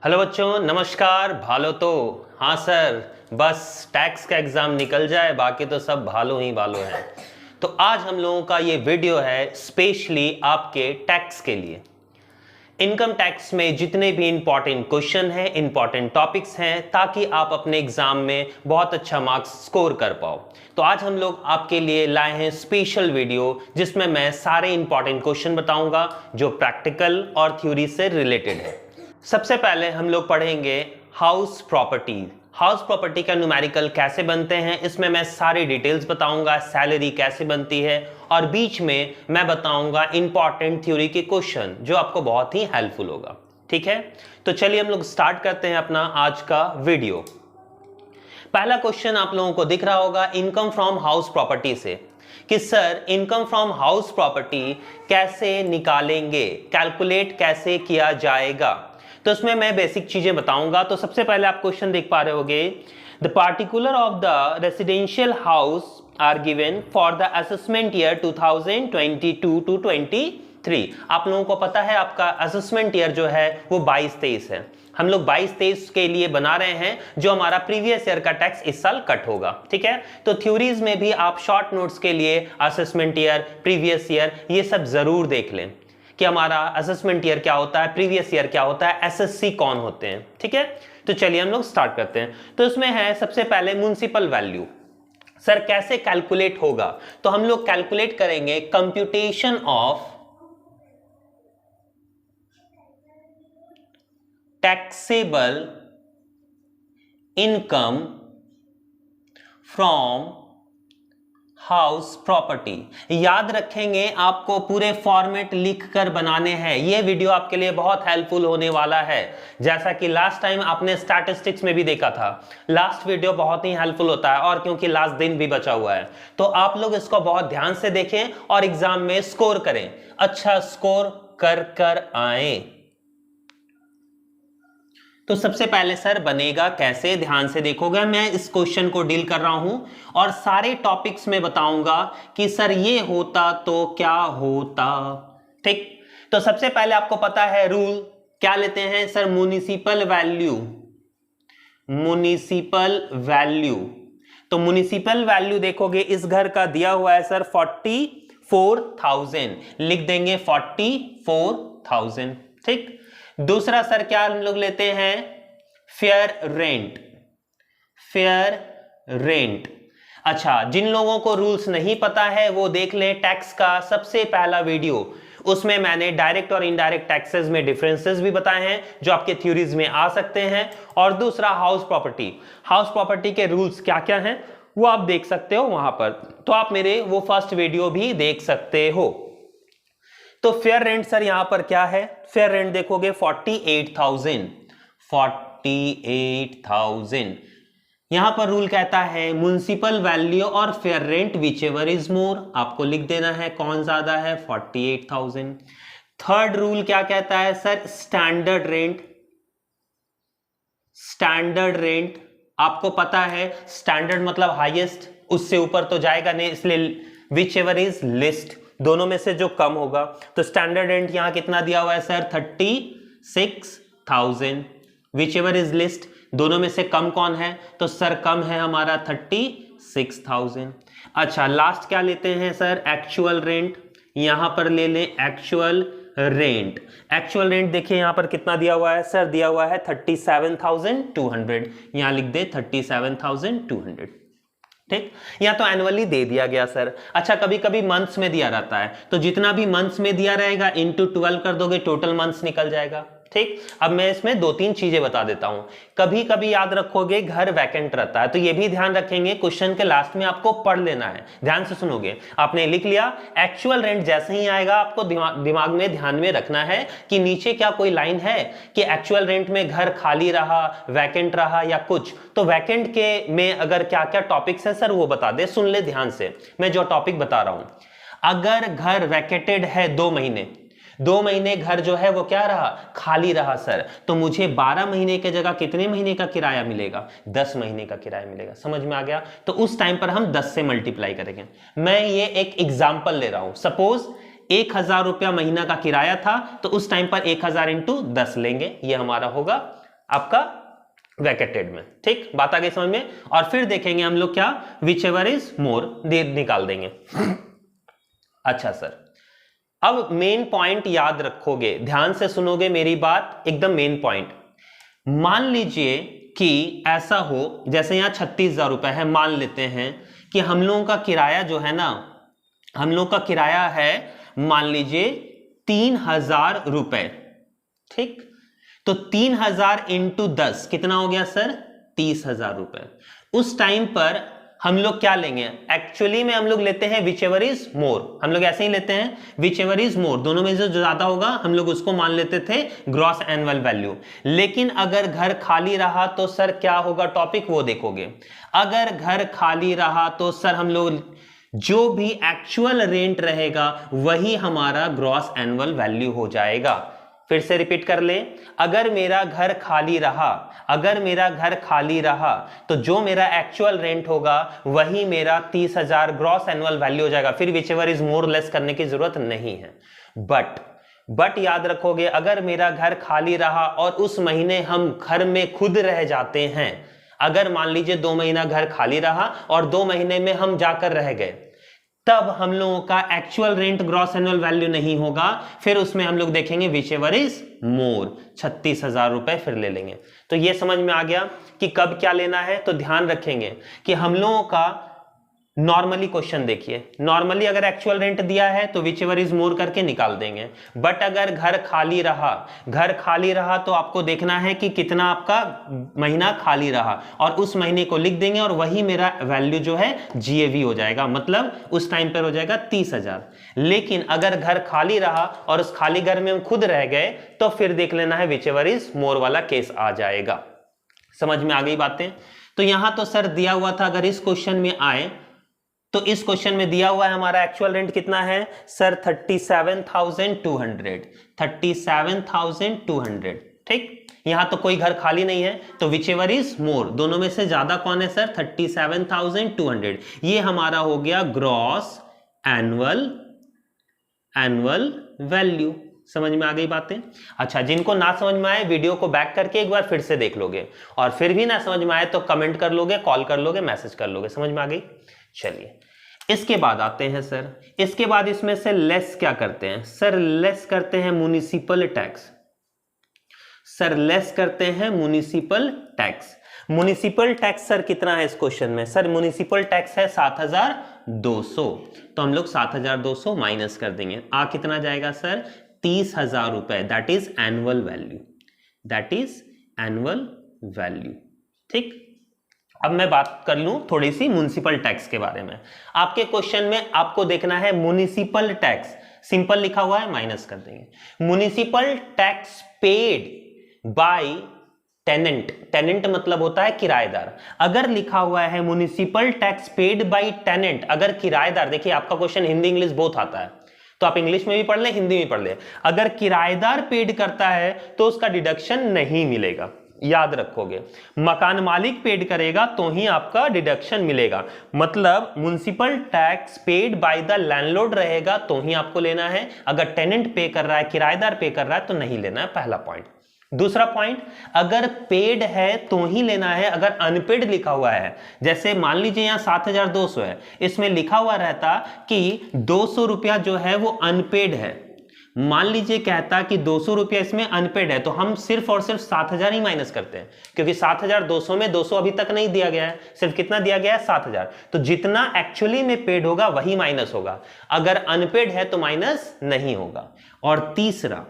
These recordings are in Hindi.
हेलो बच्चों, नमस्कार। भालो तो हाँ सर, बस टैक्स का एग्ज़ाम निकल जाए, बाकी तो सब भालो ही भालो हैं। तो आज हम लोगों का ये वीडियो है स्पेशली आपके टैक्स के लिए। इनकम टैक्स में जितने भी इंपॉर्टेंट क्वेश्चन हैं, इंपॉर्टेंट टॉपिक्स हैं, ताकि आप अपने एग्जाम में बहुत अच्छा मार्क्स स्कोर कर पाओ। तो आज हम लोग आपके लिए लाए हैं स्पेशल वीडियो, जिसमें मैं सारे इंपॉर्टेंट क्वेश्चन बताऊंगा जो प्रैक्टिकल और थ्योरी से रिलेटेड है। सबसे पहले हम लोग पढ़ेंगे हाउस प्रॉपर्टी। हाउस प्रॉपर्टी का न्यूमेरिकल कैसे बनते हैं, इसमें मैं सारी डिटेल्स बताऊंगा। सैलरी कैसे बनती है, और बीच में मैं बताऊंगा इंपॉर्टेंट थ्योरी के क्वेश्चन जो आपको बहुत ही हेल्पफुल होगा। ठीक है, तो चलिए हम लोग स्टार्ट करते हैं अपना आज का वीडियो। पहला क्वेश्चन आप लोगों को दिख रहा होगा इनकम फ्रॉम हाउस प्रॉपर्टी से, कि sir income from house property कैसे निकालेंगे, कैलकुलेट कैसे किया जाएगा। तो इसमें मैं बेसिक चीजें बताऊंगा। तो सबसे पहले आप क्वेश्चन देख पा रहे होगे, the particular of the residential house are given for the assessment year 2022 to 23। आप लोगों को पता है आपका असेसमेंट ईयर जो है वो 22-23 है। हम लोग 22-23 के लिए बना रहे हैं, जो हमारा प्रीवियस ईयर का टैक्स इस साल कट होगा। ठीक है, तो थ्योरीज में भी आप शॉर्ट नोट्स के लिए असेसमेंट ईयर, प्रीवियस ईयर, ये सब जरूर देख लें कि हमारा असेसमेंट ईयर क्या होता है, प्रीवियस ईयर क्या होता है, एसएससी कौन होते हैं। ठीक है, तो चलिए हम लोग स्टार्ट करते हैं। तो इसमें है सबसे पहले म्युनिसिपल वैल्यू। सर कैसे कैलकुलेट होगा, तो हम लोग कैलकुलेट करेंगे computation of taxable income from house property. याद रखेंगे, आपको पूरे फॉर्मेट लिखकर बनाने हैं। यह वीडियो आपके लिए बहुत हेल्पफुल होने वाला है, जैसा कि लास्ट टाइम आपने स्टैटिस्टिक्स में भी देखा था। लास्ट वीडियो बहुत ही हेल्पफुल होता है, और क्योंकि लास्ट दिन भी बचा हुआ है, तो आप लोग इसको बहुत ध्यान से देखें और एग्जाम में स्कोर करें, अच्छा स्कोर कर आए। तो सबसे पहले सर बनेगा कैसे, ध्यान से देखोगे। मैं इस क्वेश्चन को डील कर रहा हूं और सारे टॉपिक्स में बताऊंगा कि सर ये होता तो क्या होता। ठीक, तो सबसे पहले आपको पता है रूल क्या लेते हैं sir, municipal value. Municipal value, तो म्युनिसिपल वैल्यू देखोगे, इस घर का दिया हुआ है सर 44,000, लिख देंगे 44,000। ठीक, दूसरा सर क्या हम लोग लेते हैं, फेयर रेंट। फेयर रेंट, अच्छा जिन लोगों को रूल्स नहीं पता है वो देख लें टैक्स का सबसे पहला वीडियो, उसमें मैंने डायरेक्ट और इनडायरेक्ट टैक्सेस में डिफरेंसेस भी बताए हैं जो आपके थ्योरीज में आ सकते हैं। और दूसरा हाउस प्रॉपर्टी, हाउस प्रॉपर्टी के रूल्स क्या क्या हैं वो आप देख सकते हो वहां पर, तो आप मेरे वो फर्स्ट वीडियो भी देख सकते हो। तो फेयर रेंट सर यहां पर क्या है, फेयर रेंट देखोगे 48,000। 48,000 यहां पर रूल कहता है म्युनिसिपल वैल्यू और fair rent which ever is more, आपको लिख देना है कौन ज्यादा है, 48,000। थर्ड रूल क्या कहता है sir, standard rent. Standard rent आपको पता है, स्टैंडर्ड मतलब हाईएस्ट, उससे ऊपर तो जाएगा नहीं, इसलिए विच एवर इज लिस्ट, दोनों में से जो कम होगा। तो स्टैंडर्ड रेंट यहां कितना दिया हुआ है sir, 36,000। Which ever is list, दोनों में से कम कौन है, तो सर कम है हमारा 36,000। अच्छा लास्ट क्या लेते हैं सर, एक्चुअल रेंट। यहां पर ले लें एक्चुअल रेंट। एक्चुअल रेंट देखिए यहां पर कितना दिया हुआ है सर, दिया हुआ है 37,200, यहां लिख दे 37,200। ठीक, या तो एनुअली दे दिया गया सर। अच्छा कभी कभी मंथ्स में दिया रहता है, तो जितना भी मंथ्स में दिया रहेगा इनटू 12 कर दोगे, टोटल मंथ्स निकल जाएगा। ठीक, अब मैं इसमें 2-3 चीजें बता देता हूं। कभी कभी याद रखोगे घर वैकेंट रहता है, तो ये भी ध्यान रखेंगे, क्वेश्चन के लास्ट में आपको पढ़ लेना है, ध्यान से सुनोगे। आपने लिख लिया, एक्चुअल रेंट जैसे ही आएगा आपको दिमाग में ध्यान में रखना है कि नीचे क्या कोई लाइन है कि एक्चुअल रेंट में घर खाली रहा, वैकेंट रहा या कुछ। तो वैकेंट के में अगर क्या क्या टॉपिक्स है सर वो बता दे, सुन ले ध्यान से मैं जो टॉपिक बता रहा हूं। अगर घर वैकेटेड है 2 महीने, 2 महीने घर जो है वो क्या रहा, खाली रहा सर, तो मुझे 12 महीने की जगह कितने महीने का किराया मिलेगा, 10 महीने का किराया मिलेगा। समझ में आ गया, तो उस टाइम पर हम 10 से मल्टीप्लाई करेंगे। मैं ये एक एग्जांपल ले रहा हूं, सपोज 1,000 रुपया महीना का किराया था, तो उस टाइम पर 1,000 इंटू 10 लेंगे, ये हमारा होगा आपका वैकेटेड में। ठीक, बात आ गई समझ में। और फिर देखेंगे हम लोग क्या, विच एवर इज मोर निकाल देंगे। अच्छा सर, अब मेन पॉइंट याद रखोगे, ध्यान से सुनोगे मेरी बात, एकदम मेन पॉइंट। मान लीजिए कि ऐसा हो, जैसे यहां 36,000 रुपए है, मान लेते हैं कि हम लोगों का किराया जो है ना, हम लोग का किराया है मान लीजिए 3,000 रुपए। ठीक, तो 3,000 इंटू 10 कितना हो गया सर, 30,000 रुपए। उस टाइम पर हम लोग क्या लेंगे, एक्चुअली में हम लोग लेते हैं विच एवर इज मोर, हम लोग ऐसे ही लेते हैं विच एवर इज मोर, दोनों में से जो ज्यादा होगा हम लोग उसको मान लेते थे ग्रॉस एनुअल वैल्यू। लेकिन अगर घर खाली रहा तो सर क्या होगा, टॉपिक वो देखोगे। अगर घर खाली रहा तो सर हम लोग जो भी एक्चुअल रेंट रहेगा वही हमारा ग्रॉस एनुअल वैल्यू हो जाएगा। फिर से रिपीट कर ले, अगर मेरा घर खाली रहा, अगर मेरा घर खाली रहा तो जो मेरा एक्चुअल रेंट होगा वही मेरा 30,000 ग्रॉस एनुअल वैल्यू हो जाएगा। फिर which ever is more less करने की जरूरत नहीं है। बट याद रखोगे, अगर मेरा घर खाली रहा और उस महीने हम घर में खुद रह जाते हैं, अगर मान लीजिए 2 महीना घर खाली रहा और 2 महीने में हम जाकर रह गए, तब हम लोगों का actual rent gross annual value नहीं होगा। फिर उसमें हम लोग देखेंगे विच एवर इज मोर, 36,000 रुपए फिर ले लेंगे। तो ये समझ में आ गया कि कब क्या लेना है। तो ध्यान रखेंगे कि हम लोगों का नॉर्मली क्वेश्चन देखिए, नॉर्मली अगर एक्चुअल रेंट दिया है तो विच एवर इज मोर करके निकाल देंगे। बट अगर घर खाली रहा तो आपको देखना है कि कितना आपका महीना खाली रहा और उस महीने को लिख देंगे और वही मेरा वैल्यू जो है GAV हो जाएगा, मतलब उस टाइम पर हो जाएगा 30,000। लेकिन अगर घर खाली रहा और उस खाली घर में हम खुद रह गए तो फिर देख लेना है विच एवर इज मोर वाला केस आ जाएगा। समझ में आ गई बातें। तो यहां तो सर दिया हुआ था, अगर इस क्वेश्चन में आए तो इस क्वेश्चन में दिया हुआ है हमारा एक्चुअल रेंट कितना है सर, 37,200, 37,200। ठीक, यहां तो कोई घर खाली नहीं है तो विच एवर इज मोर, दोनों में से ज्यादा कौन है सर, 37,200। ये हमारा हो गया ग्रॉस एनुअल वैल्यू। समझ में आ गई बातें। अच्छा, जिनको ना समझ में आए वीडियो को बैक करके एक बार फिर से देख लोगे, और फिर भी ना समझ में आए तो कमेंट कर लोगे, कॉल कर लोगे, मैसेज कर लोगे। समझ में आ गई। चलिए, इसके बाद आते हैं सर, इसके बाद इसमें से लेस क्या करते हैं सर, लेस करते हैं म्युनिसिपल टैक्स। सर लेस करते हैं municipal tax. Municipal tax sir कितना है इस क्वेश्चन में, सर म्युनिसिपल टैक्स है 7,200। तो हम लोग 7,200 माइनस कर देंगे, आ कितना जाएगा सर, 30,000 रुपए। That is annual value, that is annual value. ठीक, अब मैं बात कर लूं थोड़ी सी म्युनिसिपल टैक्स के बारे में। आपके क्वेश्चन में आपको देखना है म्युनिसिपल टैक्स, सिंपल लिखा हुआ है, माइनस कर देंगे। Municipal tax paid by tenant, tenant मतलब होता है किराएदार। अगर लिखा हुआ है municipal tax paid by tenant, अगर किराएदार, देखिए आपका क्वेश्चन हिंदी इंग्लिश बोथ आता है तो आप इंग्लिश में भी पढ़ ले, हिंदी में पढ़ ले। अगर किराएदार पेड करता है तो उसका डिडक्शन नहीं मिलेगा, याद रखोगे। मकान मालिक पेड करेगा तो ही आपका डिडक्शन मिलेगा। मतलब municipal tax paid by the landlord रहेगा तो ही आपको लेना है, अगर टेनेंट पे कर रहा है, किराएदार पे कर रहा है तो नहीं लेना है, पहला पॉइंट। दूसरा पॉइंट, अगर पेड है तो ही लेना है, अगर अनपेड लिखा हुआ है, जैसे मान लीजिए यहां 7,200 है, इसमें लिखा हुआ रहता कि 200 रुपया जो है वो अनपेड है, मान लीजिए कहता कि 200 रुपया इसमें अनपेड है, तो हम सिर्फ और सिर्फ 7,000 ही माइनस करते हैं, क्योंकि 7,200 में 200 अभी तक नहीं दिया गया है, सिर्फ कितना दिया गया है, 7,000। तो जितना एक्चुअली में पेड होगा वही माइनस होगा, अगर अनपेड है तो माइनस नहीं होगा। और तीसरा,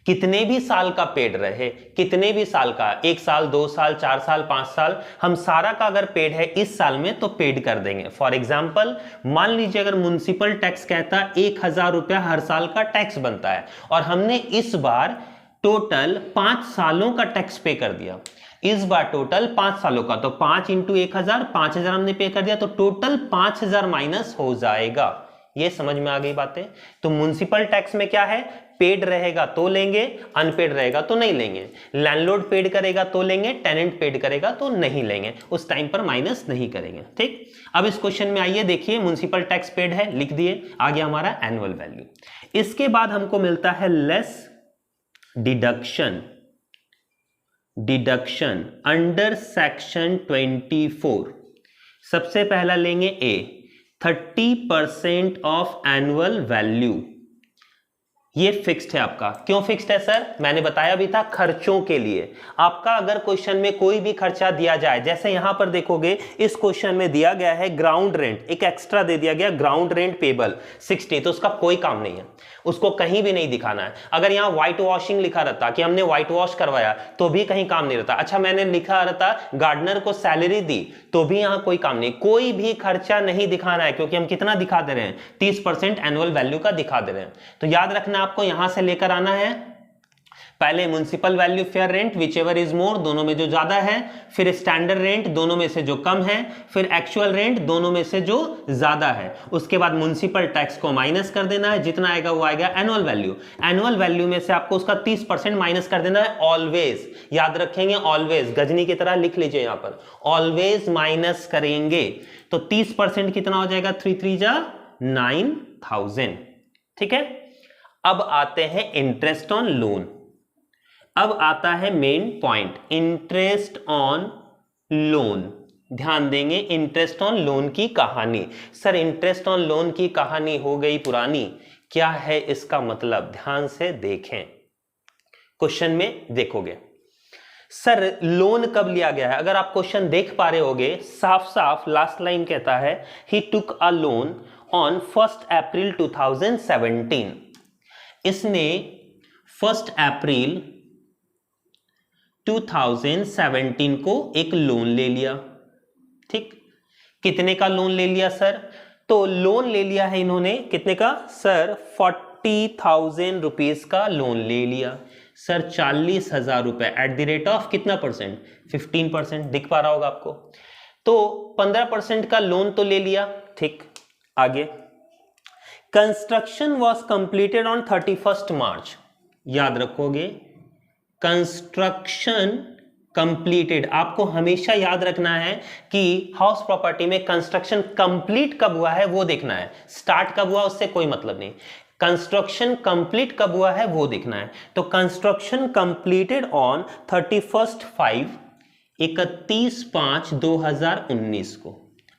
कितने भी साल का पेड रहे, कितने भी साल का, 1 साल, 2 साल, 4 साल, 5 साल, हम सारा का अगर पेड है इस साल में तो पेड कर देंगे। फॉर एग्जांपल, मान लीजिए अगर म्युनिसिपल टैक्स कहता 1,000 रुपया हर साल का टैक्स बनता है और हमने इस बार टोटल 5 सालों का टैक्स पे कर दिया, इस बार टोटल 5 सालों का, तो 5 इंटू 1,000, 5,000 हमने पे कर दिया, तो टोटल 5,000 माइनस हो जाएगा। ये समझ में आ गई बातें। तो म्युनिसिपल टैक्स में क्या है, पेड रहेगा तो लेंगे, अनपेड रहेगा तो नहीं लेंगे, लैंडलॉर्ड पेड करेगा तो लेंगे, टेनेंट पेड करेगा तो नहीं लेंगे, उस टाइम पर माइनस नहीं करेंगे। ठीक, अब इस क्वेश्चन में आइए, देखिए म्युनिसिपल टैक्स पेड है, लिख दिए, आ गया हमारा एनुअल वैल्यू। इसके बाद हमको मिलता है less deduction, deduction under section 24। सबसे पहला लेंगे ए, 30% ऑफ एनुअल वैल्यू। ये फिक्स्ड है आपका। क्यों फिक्स्ड है सर? मैंने बताया भी था, खर्चों के लिए। आपका अगर क्वेश्चन में कोई भी खर्चा दिया जाए, जैसे यहां पर देखोगे इस क्वेश्चन में दिया गया है ग्राउंड रेंट, एक एक्स्ट्रा दे दिया गया ग्राउंड रेंट पेबल 60, तो उसका कोई काम नहीं है, उसको कहीं भी नहीं दिखाना है। अगर यहां व्हाइट वॉशिंग लिखा रहता कि हमने व्हाइट वॉश करवाया तो भी कहीं काम नहीं रहता। अच्छा, मैंने लिखा रहता गार्डनर को सैलरी दी तो भी यहां कोई काम नहीं। कोई भी खर्चा नहीं दिखाना है, क्योंकि हम कितना दिखा दे रहे हैं? 30% एनुअल वैल्यू का दिखा दे रहे हैं। तो याद रखना, आपको यहां से लेकर आना है पहले municipal value fair rent which ever is more, दोनों में जो ज्यादा है, फिर स्टैंडर्ड रेंट दोनों में से जो कम है, फिर एक्चुअल रेंट दोनों में से जो ज्यादा है। उसके बाद म्युनिसिपल टैक्स को माइनस कर देना है, जितना आएगा वो आएगा एनुअल वैल्यू। एनुअल वैल्यू में से आपको उसका 30% माइनस कर देना है ऑलवेज। याद रखेंगे ऑलवेज, गजनी की तरह लिख लीजिए यहां पर, ऑलवेज माइनस करेंगे। तो 30% कितना हो जाएगा? 3 3 जा 9000। ठीक है। अब आते हैं इंटरेस्ट ऑन लोन। अब आता है main point, interest on loan. ध्यान देंगे इंटरेस्ट ऑन लोन की कहानी। सर इंटरेस्ट ऑन लोन की कहानी हो गई पुरानी, क्या है इसका मतलब? ध्यान से देखें, क्वेश्चन में देखोगे सर लोन कब लिया गया है। अगर आप क्वेश्चन देख पा रहे होगे, साफ साफ लास्ट लाइन कहता है ही टुक अ लोन ऑन 1 अप्रैल 2017। इसने 1 अप्रैल 2017 को एक लोन ले लिया। ठीक, कितने का लोन ले लिया सर? तो लोन ले लिया है इन्होंने कितने का सर? 40,000 रुपीज का लोन ले लिया सर। 40,000 रुपए एट द रेट ऑफ कितना परसेंट? 15%। दिख पा रहा होगा आपको। तो 15% का लोन तो ले लिया। ठीक, आगे कंस्ट्रक्शन वॉज कंप्लीटेड ऑन 31 मार्च। याद रखोगे कंस्ट्रक्शन कंप्लीटेड। आपको हमेशा याद रखना है कि हाउस प्रॉपर्टी में कंस्ट्रक्शन कंप्लीट कब हुआ है वो देखना है, स्टार्ट कब हुआ उससे कोई मतलब नहीं। कंस्ट्रक्शन कंप्लीट कब हुआ है वो देखना है। तो कंस्ट्रक्शन कंप्लीटेड ऑन 31/5/2019 को।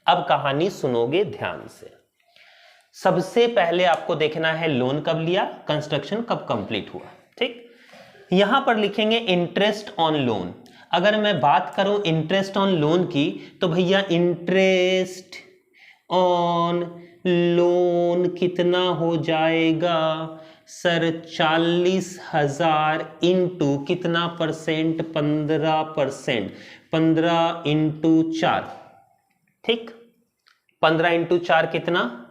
अब कहानी सुनोगे ध्यान से। सबसे पहले आपको देखना है लोन कब लिया, कंस्ट्रक्शन कब कंप्लीट हुआ। ठीक, यहां पर लिखेंगे इंटरेस्ट ऑन लोन। अगर मैं बात करूं इंटरेस्ट ऑन लोन की, तो भैया इंटरेस्ट ऑन लोन कितना हो जाएगा सर? 40,000 इंटू कितना परसेंट? 15%। 15 इंटू 4। ठीक, 15 इंटू 4 कितना?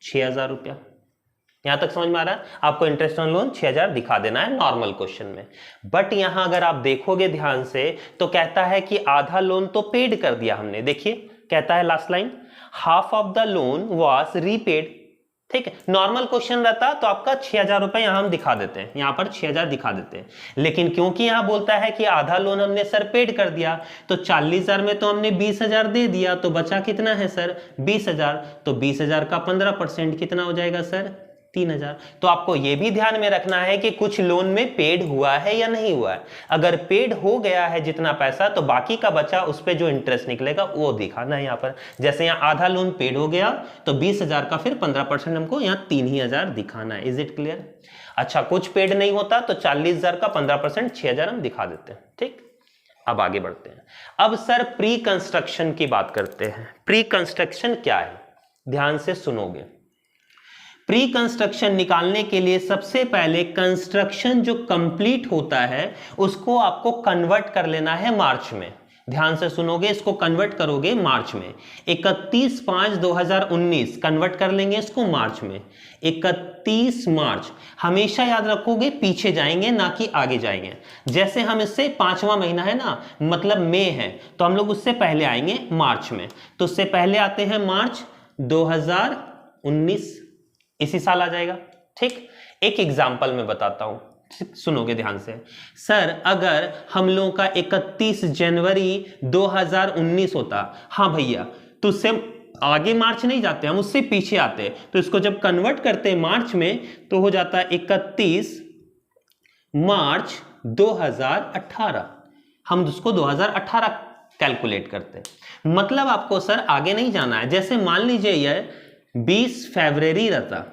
6,000 रुपया। यहां तक समझ में आ रहा है? आपको इंटरेस्ट ऑन लोन 6,000 दिखा देना है नॉर्मल क्वेश्चन में। बट यहां अगर आप देखोगे ध्यान से तो कहता है कि आधा लोन तो पेड कर दिया हमने। देखिए कहता है last line, half of the loan was repaid. ठीक है, नॉर्मल क्वेश्चन रहता तो आपका 6,000 रुपए यहां हम दिखा देते हैं, यहां पर 6,000 दिखा देते हैं। लेकिन क्योंकि यहां बोलता है कि आधा लोन हमने सर पेड कर दिया, तो 40,000 में तो हमने 20,000 दे दिया, तो बचा कितना है सर? 20,000। तो 20,000 का 15% कितना हो जाएगा सर? 3,000। तो आपको यह भी ध्यान में रखना है कि कुछ लोन में पेड हुआ है या नहीं हुआ है। अगर पेड हो गया है जितना पैसा, तो बाकी का बचा उस पे जो इंटरेस्ट निकलेगा वो दिखाना है यहां पर। जैसे यहां आधा लोन पेड हो गया तो 20,000 का फिर 15% हमको यहां 3,000 दिखाना है। Is it clear? अच्छा, कुछ पेड नहीं होता तो 40,000 का 15% 6,000 हम दिखा देते हैं। ठीक, अब आगे बढ़ते हैं। अब सर प्री कंस्ट्रक्शन की बात करते हैं। प्री कंस्ट्रक्शन क्या है? ध्यान से सुनोगे। प्री कंस्ट्रक्शन निकालने के लिए सबसे पहले कंस्ट्रक्शन जो कंप्लीट होता है उसको आपको कन्वर्ट कर लेना है मार्च में। ध्यान से सुनोगे, इसको कन्वर्ट करोगे मार्च में। 31/5/2019 कन्वर्ट कर लेंगे इसको मार्च में। 31 मार्च, हमेशा याद रखोगे पीछे जाएंगे ना कि आगे जाएंगे। जैसे हम इससे 5वां महीना है ना, मतलब मई है, तो हम लोग उससे पहले आएंगे मार्च में। तो उससे पहले आते हैं मार्च 2019, इसी साल आ जाएगा। ठीक, एक एग्जाम्पल में बताता हूं, सुनोगे ध्यान से। सर अगर हम लोगों का 31 जनवरी 2019 होता, हाँ भैया, तो उससे आगे मार्च नहीं जाते, हम उससे पीछे आते। तो इसको जब कन्वर्ट करते हैं मार्च में तो हो जाता है 31 मार्च 2018, हम उसको 2018 कैलकुलेट करते हैं। मतलब आपको सर आगे नहीं जाना है। जैसे मान लीजिए यह 20 फरवरी रहता,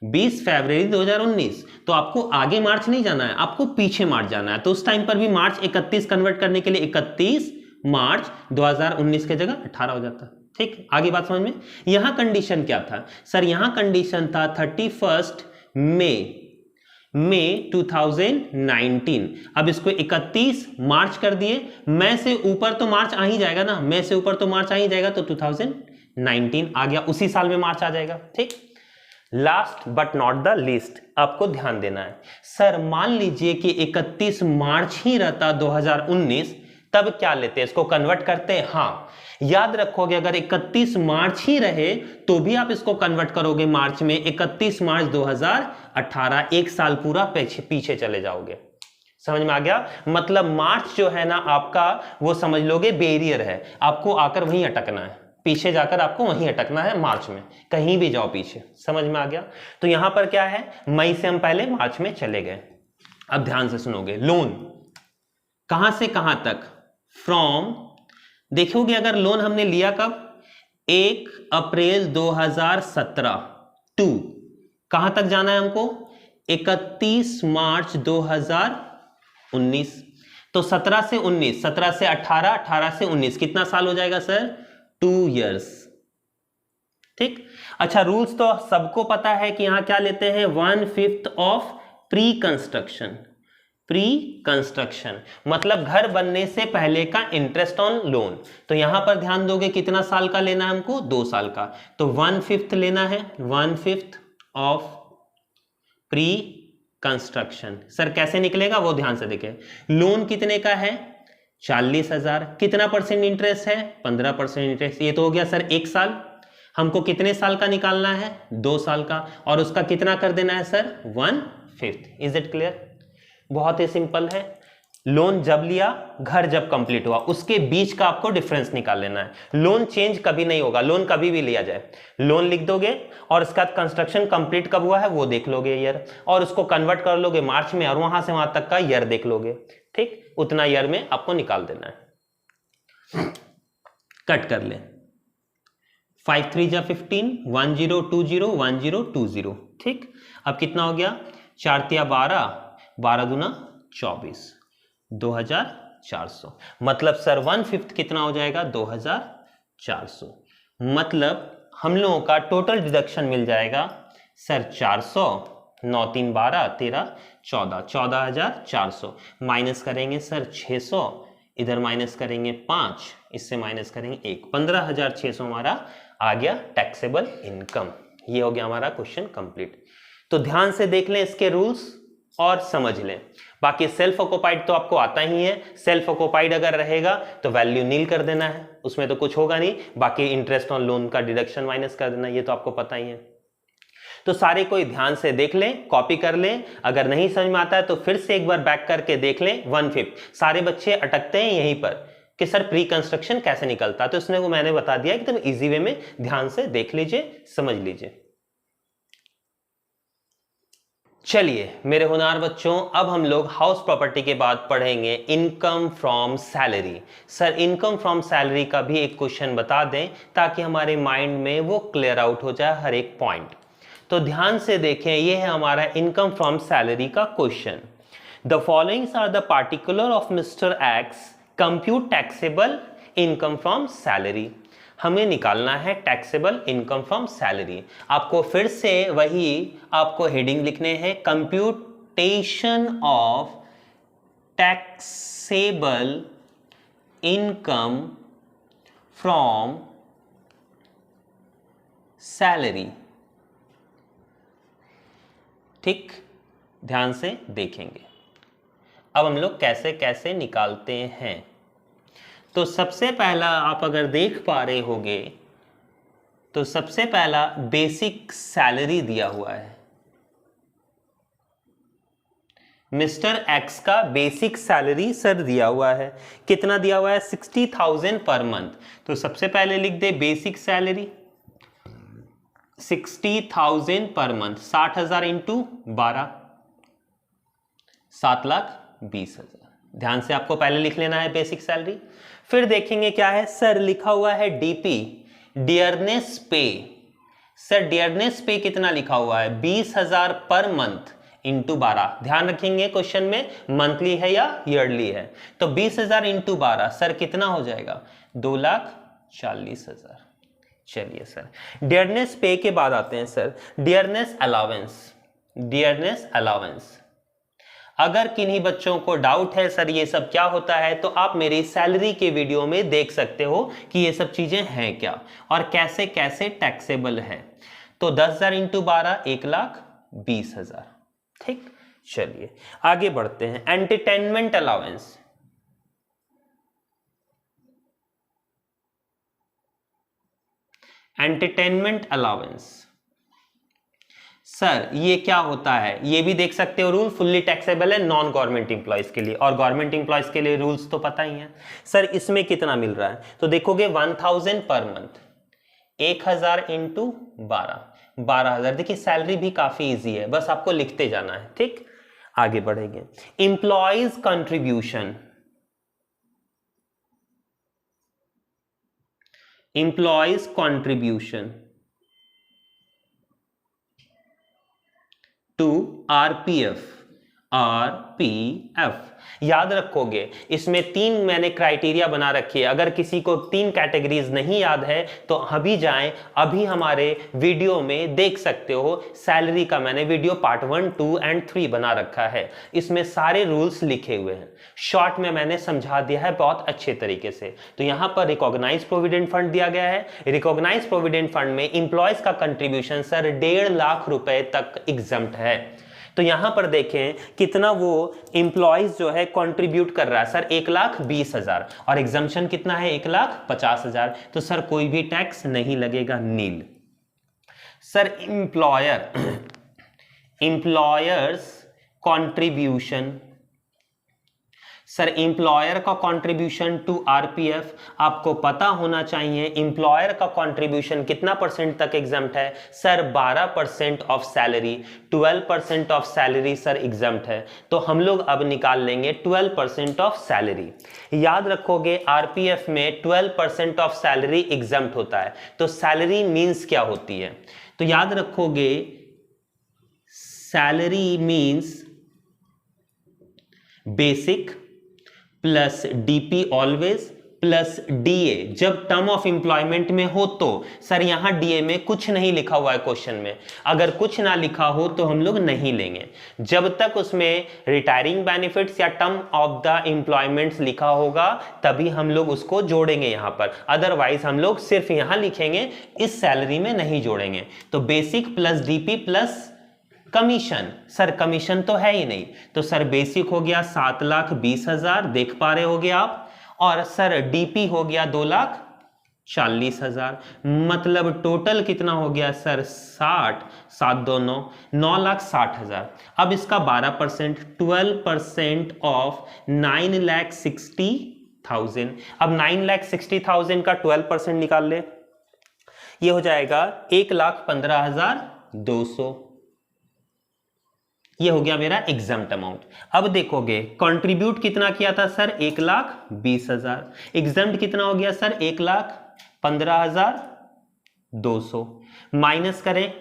20 फरवरी 2019, तो आपको आगे मार्च नहीं जाना है, आपको पीछे मार्च जाना है। तो उस टाइम पर भी मार्च 31 कन्वर्ट करने के लिए 31 मार्च 2019 के जगह 18 हो जाता। ठीक, आगे बात समझ में। यहां कंडीशन क्या था सर? यहां कंडीशन था 31 मई 2019। अब इसको 31 मार्च कर दिए, मई से ऊपर तो मार्च आ ही जाएगा ना, मई से ऊपर तो मार्च आ ही जाएगा, तो 2019 आ गया, उसी साल में मार्च आ जाएगा। ठीक, last but not the least आपको ध्यान देना है। सर मान लीजिए कि 31 मार्च ही रहता 2019, तब क्या लेते हैं? इसको कन्वर्ट करते हैं। हाँ, याद रखोगे अगर 31 मार्च ही रहे तो भी आप इसको कन्वर्ट करोगे मार्च में, 31 मार्च 2018, एक साल पूरा पीछे चले जाओगे। समझ में आ गया? मतलब मार्च जो है ना आपका, वो समझ लोगे बैरियर है, आपको आकर वहीं अटकना है, पीछे जाकर आपको वहीं अटकना है मार्च में, कहीं भी जाओ पीछे। समझ में आ गया? तो यहां पर क्या है, मई से हम पहले मार्च में चले गए। अब ध्यान से सुनोगे, लोन कहां से कहां तक? फ्रॉम, देखोगे अगर लोन हमने लिया कब? 1 अप्रैल 2017 टू कहां तक जाना है हमको? 31 मार्च 2019। तो 17 से 19, 17 से 18, 18 से 19, कितना साल हो जाएगा सर? 2 इयर्स। ठीक, अच्छा रूल्स तो सबको पता है कि यहां क्या लेते हैं, 1/5 of pre construction. Pre construction मतलब घर बनने से पहले का इंटरेस्ट ऑन लोन। तो यहां पर ध्यान दोगे कितना साल का लेना है हमको? 2 साल का। तो 1/5 लेना है, 1/5 ऑफ प्री कंस्ट्रक्शन। सर कैसे निकलेगा वो ध्यान से देखें। लोन कितने का है? 40,000। कितना परसेंट इंटरेस्ट है? 15% इंटरेस्ट। ये तो हो गया सर 1 साल। हमको कितने साल का निकालना है? 2 साल का। और उसका कितना कर देना है सर? 1/5। Is it clear? बहुत ही सिंपल है। लोन जब लिया, घर जब कंप्लीट हुआ, उसके बीच का आपको डिफरेंस निकाल लेना है। लोन चेंज कभी नहीं होगा, लोन कभी भी लिया जाए, लोन लिख दोगे और उसके बाद कंस्ट्रक्शन कंप्लीट कब हुआ है वो देख लोगे ईयर, और उसको कन्वर्ट कर लोगे मार्च में, और वहां से वहां तक का ईयर देख लोगे। ठीक, उतना ईयर में आपको निकाल देना है। कट कर ले, 5 3 जा 15, 1020 1020। ठीक, अब कितना हो गया? 4 तिया 12, 12 दूना 24, 2400। मतलब सर 1/5 कितना हो जाएगा? 2400। मतलब हम लोगों का टोटल डिडक्शन मिल जाएगा सर 400, 9 3 12 13 14, 14,400। माइनस करेंगे सर 600, इधर माइनस करेंगे 5, इससे माइनस करेंगे 1, 15,600 हमारा आ गया टैक्सेबल इनकम। ये हो गया हमारा क्वेश्चन कंप्लीट। तो ध्यान से देख लें इसके रूल्स और समझ लें। बाकी सेल्फ ऑक्युपाइड तो आपको आता ही है, सेल्फ ऑक्युपाइड अगर रहेगा तो वैल्यू नील कर देना है, उसमें तो कुछ होगा नहीं। बाकी इंटरेस्ट ऑन लोन का डिडक्शन माइनस कर देना, ये तो आपको पता ही है। तो सारे कोई ध्यान से देख लें, कॉपी कर लें। अगर नहीं समझ में आता है तो फिर से एक बार बैक करके देख लें। 1/5 सारे बच्चे अटकते हैं यहीं पर कि सर प्री कंस्ट्रक्शन कैसे निकलता है, तो इसने वो मैंने बता दिया एकदम इजी वे में, ध्यान से देख लीजिए, समझ लीजिए। चलिए मेरे होनहार बच्चों, अब हम लोग हाउस प्रॉपर्टी के बाद पढ़ेंगे income from salary. Sir income from salary का भी एक क्वेश्चन बता दें ताकि हमारे माइंड में वो क्लियर आउट हो जाए हर एक पॉइंट। तो ध्यान से देखें, ये है हमारा इनकम फ्रॉम सैलरी का question. The followings are the particular of mister X, compute taxable income from salary. हमें निकालना है टैक्सेबल इनकम फ्रॉम सैलरी। आपको फिर से वही आपको हेडिंग लिखने हैं, computation of taxable income from salary. ठीक, ध्यान से देखेंगे अब हम लोग कैसे कैसे निकालते हैं। तो सबसे पहला आप अगर देख पा रहे होगे तो सबसे पहला बेसिक सैलरी दिया हुआ है। मिस्टर एक्स का बेसिक सैलरी सर दिया हुआ है, कितना दिया हुआ है? 60,000 पर मंथ। तो सबसे पहले लिख दे basic salary 60,000 per month, 60,000 into 12, 7,00,000 20,000। ध्यान से आपको पहले लिख लेना है बेसिक सैलरी। फिर देखेंगे क्या है सर, लिखा हुआ है डीपी, डियरनेस पे। सर डियरनेस पे कितना लिखा हुआ है, 20,000 पर मंथ इंटू 12। ध्यान रखेंगे क्वेश्चन में मंथली है या ईयरली है। तो 20,000 इंटू 12 सर कितना हो जाएगा, 2,40,000। चलिए सर, डियरनेस पे के बाद आते हैं sir dearness allowance. Dearness allowance, अगर किन्हीं बच्चों को डाउट है सर ये सब क्या होता है, तो आप मेरी सैलरी के वीडियो में देख सकते हो कि ये सब चीजें हैं क्या और कैसे कैसे टैक्सेबल है। तो 10,000 इंटू 12 1,20,000। ठीक, चलिए आगे बढ़ते हैं। Entertainment allowance, entertainment allowance sir ये क्या होता है, ये भी देख सकते हो रूल, फुल्ली टैक्सेबल है नॉन गवर्नमेंट इंप्लॉयज के लिए, और गवर्नमेंट इंप्लॉयज के लिए रूल्स तो पता ही है। सर इसमें कितना मिल रहा है, तो देखोगे 1,000 पर मंथ, 1,000 इंटू 12,000। देखिए सैलरी भी काफी इजी है, बस आपको लिखते जाना है। ठीक, आगे बढ़ेंगे। Employees contribution, employees contribution to RPF. RPF याद रखोगे, इसमें 3 मैंने क्राइटेरिया बना रखी है। अगर किसी को 3 कैटेगरीज नहीं याद है तो अभी जाएं, अभी हमारे वीडियो में देख सकते हो। सैलरी का मैंने वीडियो पार्ट 1, 2 एंड 3 बना रखा है, इसमें सारे रूल्स लिखे हुए हैं। शॉर्ट में मैंने समझा दिया है बहुत अच्छे तरीके से। तो यहां पर रिकॉग्नाइज प्रोविडेंट फंड दिया गया है। रिकॉग्नाइज प्रोविडेंट फंड में इंप्लॉयज का कंट्रीब्यूशन सर 1.5 लाख रुपए तक एग्जम्प्ट है। तो यहां पर देखें कितना वो इंप्लॉयज जो है कंट्रीब्यूट कर रहा है सर, 1,20,000, और एग्जम्पशन कितना है 1,50,000। तो सर कोई भी टैक्स नहीं लगेगा, nil. Sir employers contribution, sir employer का कंट्रीब्यूशन टू आरपीएफ आपको पता होना चाहिए। इंप्लॉयर का कंट्रीब्यूशन कितना परसेंट तक एग्जम्प्ट है sir, 12% of salary. 12% of salary sir exempt है। तो हम लोग अब निकाल लेंगे 12% ऑफ सैलरी। याद रखोगे आरपीएफ में 12% ऑफ सैलरी एग्जम्प्ट होता है। तो सैलरी मींस क्या होती है, तो याद रखोगे salary means basic plus DP always plus DA. जब टर्म ऑफ एम्प्लॉयमेंट में हो तो सर यहां डीए में कुछ नहीं लिखा हुआ है क्वेश्चन में, अगर कुछ ना लिखा हो तो हम लोग नहीं लेंगे। जब तक उसमें रिटायरिंग बेनिफिट्स या टर्म ऑफ द एम्प्लॉयमेंट्स लिखा होगा तभी हम लोग उसको जोड़ेंगे यहां पर, अदरवाइज हम लोग सिर्फ यहां लिखेंगे, इस सैलरी में नहीं जोड़ेंगे। तो basic plus DP plus commission, sir commission तो है ही नहीं, तो सर बेसिक हो गया 7,20,000, देख पा रहे होगे आप, और सर डीपी हो गया 2,40,000। मतलब टोटल कितना हो गया सर 60, 7 2 9, 9,60,000। अब इसका 12%, 12% ऑफ 9,60,000। अब 9,60,000 का 12% निकाल ले, ये हो जाएगा 1,15,200। ये हो गया मेरा एग्जम्प्ट अमाउंट। अब देखोगे कंट्रीब्यूट कितना किया था सर, 1,20,000। एग्जम्प्ट कितना हो गया सर, 1,15,200। माइनस करें